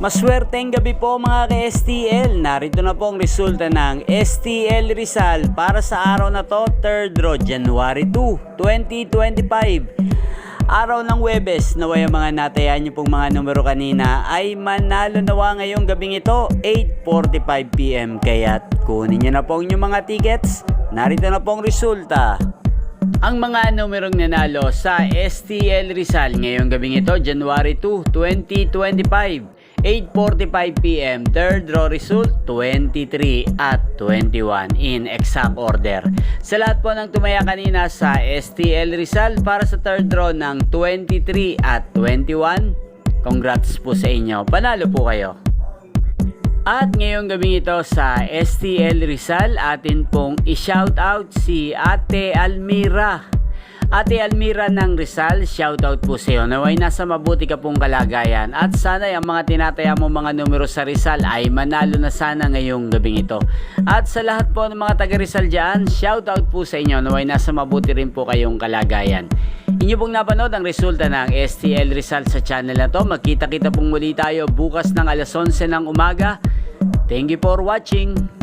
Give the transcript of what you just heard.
Maswerteng gabi po mga ka-STL. Narito na po ang resulta ng STL Rizal para sa araw na to, 3rd draw, January 2, 2025. Araw ng Huwebes, naway ang mga natayan nyo pong mga numero kanina ay manalo nawa ngayong gabing ito, 8:45 PM. Kaya't kunin nyo na po ang inyong mga tickets. Narito na po ang resulta. Ang mga numerong nanalo sa STL Rizal ngayong gabing ito, January 2, 2025. 8:45 PM, 3rd draw result 23 at 21 in exact order. Sa lahat po ng tumaya kanina sa STL Rizal para sa 3rd draw ng 23 at 21, congrats po sa inyo, panalo po kayo. At ngayong gabing ito sa STL Rizal, atin pong i-shoutout si Ate Almira. Ate Almira ng Rizal, shoutout po sa iyo. Naway nasa mabuti ka pong kalagayan. At sana ang mga tinataya mo mga numero sa Rizal ay manalo na sana ngayong gabing ito. At sa lahat po ng mga taga Rizal dyan, shoutout po sa inyo. Naway nasa mabuti rin po kayong kalagayan. Inyo pong napanood ang resulta ng STL Rizal sa channel na to. Magkita-kita pong muli tayo bukas ng alas 11 ng umaga. Thank you for watching.